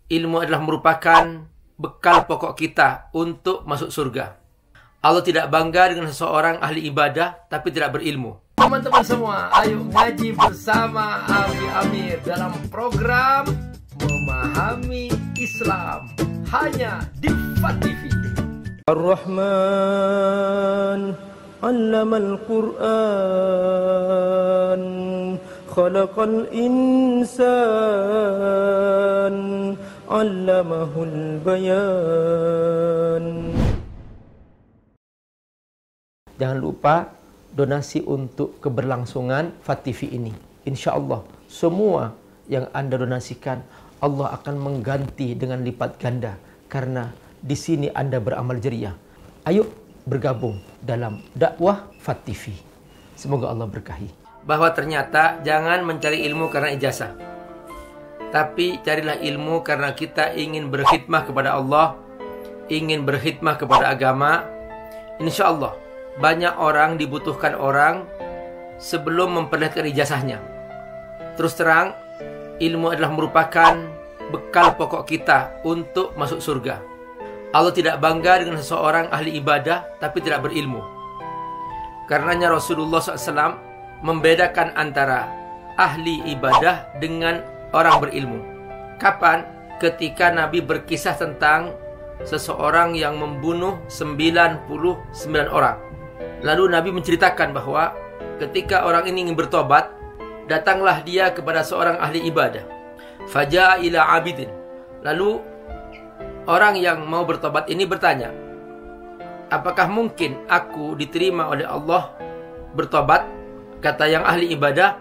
Ilmu adalah merupakan bekal pokok kita untuk masuk surga. Allah tidak bangga dengan seseorang ahli ibadah tapi tidak berilmu. Teman-teman semua, ayo ngaji bersama Abi Amir dalam program Memahami Islam hanya di FAT TV. Ar-Rahman 'allamal Qur'an khalaqal insan 'allamahul bayan. Jangan lupa donasi untuk keberlangsungan FAT TV ini. Insya Allah semua yang Anda donasikan Allah akan mengganti dengan lipat ganda, karena di sini Anda beramal jariah. Ayo bergabung dalam dakwah FAT TV. Semoga Allah berkahi. Bahwa ternyata jangan mencari ilmu karena ijazah, tapi carilah ilmu karena kita ingin berkhidmah kepada Allah, ingin berkhidmah kepada agama. Insya Allah banyak orang dibutuhkan orang sebelum memperlihatkan ijazahnya. Terus terang, ilmu adalah merupakan bekal pokok kita untuk masuk surga. Allah tidak bangga dengan seseorang ahli ibadah tapi tidak berilmu. Karenanya Rasulullah SAW membedakan antara ahli ibadah dengan orang berilmu. Kapan? Ketika Nabi berkisah tentang seseorang yang membunuh 99 orang. Lalu Nabi menceritakan bahwa ketika orang ini ingin bertobat, datanglah dia kepada seorang ahli ibadah. Faja'a ila abidin. Lalu orang yang mau bertobat ini bertanya, apakah mungkin aku diterima oleh Allah bertobat? Kata yang ahli ibadah,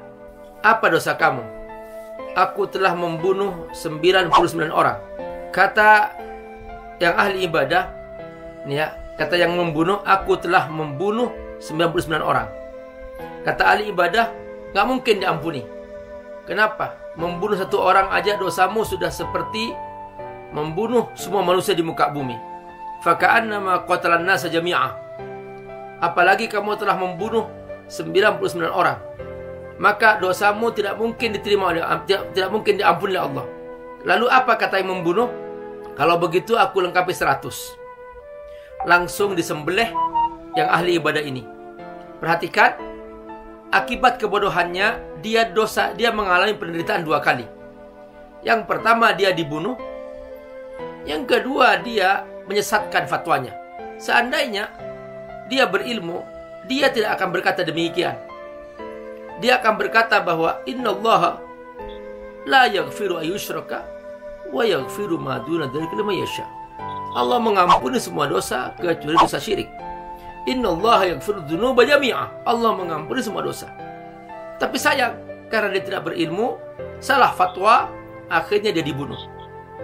apa dosa kamu? Aku telah membunuh 99 orang. Kata yang ahli ibadah, kata yang membunuh, aku telah membunuh 99 orang. Kata ahli ibadah, gak mungkin diampuni. Kenapa? Membunuh satu orang aja dosamu sudah seperti membunuh semua manusia di muka bumi. Faka'annama qatalan nasa jami'ah. Apalagi kamu telah membunuh 99 orang. Maka dosamu tidak mungkin diterima oleh tidak mungkin diampuni oleh Allah. Lalu apa kata yang membunuh? Kalau begitu aku lengkapi 100. Langsung disembelih yang ahli ibadah ini. Perhatikan, akibat kebodohannya dia mengalami penderitaan 2 kali. Yang pertama dia dibunuh, yang kedua dia menyesatkan fatwanya. Seandainya dia berilmu, dia tidak akan berkata demikian. Dia akan berkata bahwa innallaha la yaghfiru ayyushraka wa yaghfiru ma duna dzalika liman yasha. Allah mengampuni semua dosa kecuali dosa syirik. Innallaha yaghfiru dzunuba jami'ah. Allah mengampuni semua dosa. Tapi sayang, karena dia tidak berilmu, salah fatwa, akhirnya dia dibunuh.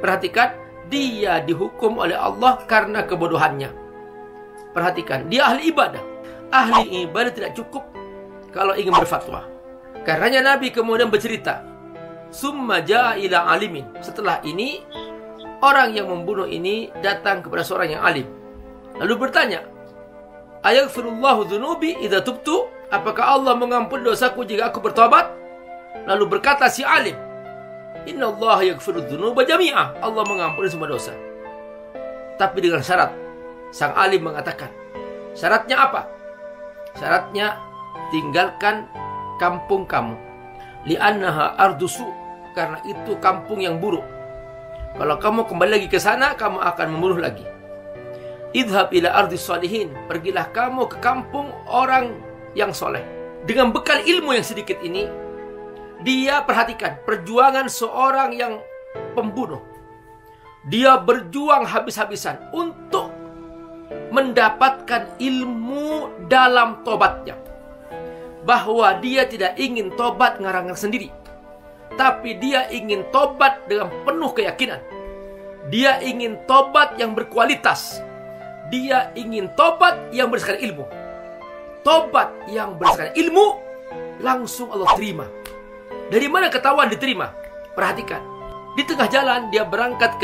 Perhatikan, dia dihukum oleh Allah karena kebodohannya. Perhatikan, dia ahli ibadah. Ahli ibadah tidak cukup kalau ingin berfatwa. Karenanya Nabi kemudian bercerita, summa ja'a ila alimin. Setelah ini, orang yang membunuh ini datang kepada seorang yang alim. Lalu bertanya, ayaghfirullahu dzunubi idza tubtu? Apakah Allah mengampuni dosaku jika aku bertobat? Lalu berkata si alim, innallaha yaghfiru dzunuba jami'ah. Allah mengampuni semua dosa. Tapi dengan syarat. Sang alim mengatakan, syaratnya apa? Syaratnya tinggalkan kampung kamu. Li'annaha ardusu, karena itu kampung yang buruk. Kalau kamu kembali lagi ke sana, kamu akan membunuh lagi. Idhab ila ardis sholihin, pergilah kamu ke kampung orang yang soleh. Dengan bekal ilmu yang sedikit ini, dia perhatikan perjuangan seorang yang pembunuh. Dia berjuang habis-habisan untuk mendapatkan ilmu dalam tobatnya. Bahwa dia tidak ingin tobat ngarang sendiri, tapi dia ingin tobat dengan penuh keyakinan. Dia ingin tobat yang berkualitas. Dia ingin tobat yang berdasarkan ilmu. Tobat yang berdasarkan ilmu langsung Allah terima. Dari mana ketahuan diterima? Perhatikan, di tengah jalan dia berangkat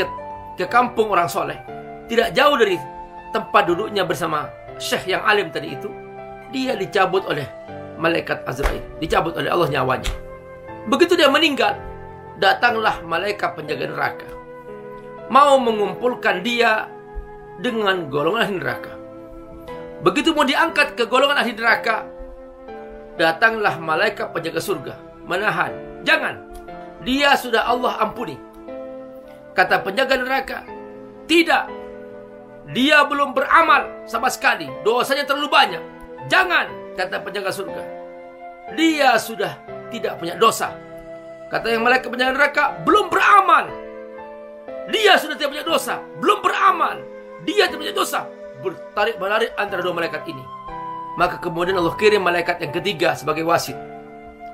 ke kampung orang soleh, tidak jauh dari tempat duduknya bersama syekh yang alim tadi itu. Dia dicabut oleh malaikat Azrail, dicabut oleh Allah nyawanya. Begitu dia meninggal, datanglah malaikat penjaga neraka. mau mengumpulkan dia dengan golongan ahli neraka. Begitu mau diangkat ke golongan ahli neraka, datanglah malaikat penjaga surga menahan. Jangan, dia sudah Allah ampuni. Kata penjaga neraka, tidak, dia belum beramal sama sekali, dosanya terlalu banyak. Jangan, kata penjaga surga, dia sudah tidak punya dosa. Kata yang malaikat penjaga neraka, belum beramal, dia sudah tidak punya dosa. Belum beramal, dia tidak punya dosa. Bertarik-menarik antara dua malaikat ini. Maka kemudian Allah kirim malaikat yang ketiga sebagai wasit.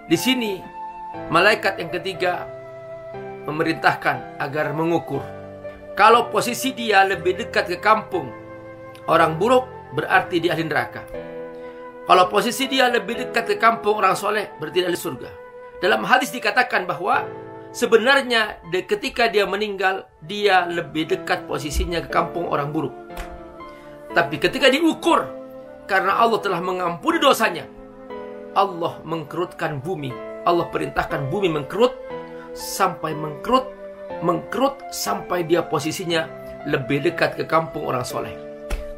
Di sini malaikat yang ketiga memerintahkan agar mengukur. Kalau posisi dia lebih dekat ke kampung orang buruk, berarti dia ahli neraka. Kalau posisi dia lebih dekat ke kampung orang soleh, berarti dia ahli surga. Dalam hadis dikatakan bahwa sebenarnya ketika dia meninggal, dia lebih dekat posisinya ke kampung orang buruk. Tapi ketika diukur, karena Allah telah mengampuni dosanya, Allah mengkerutkan bumi. Allah perintahkan bumi mengkerut, sampai mengkerut sampai dia posisinya lebih dekat ke kampung orang soleh.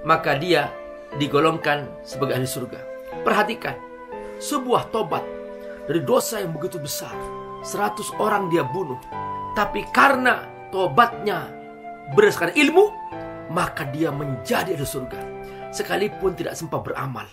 Maka dia digolongkan sebagai ahli surga. Perhatikan, sebuah tobat dari dosa yang begitu besar, 100 orang dia bunuh, tapi karena tobatnya berdasarkan ilmu, maka dia menjadi ahli surga sekalipun tidak sempat beramal.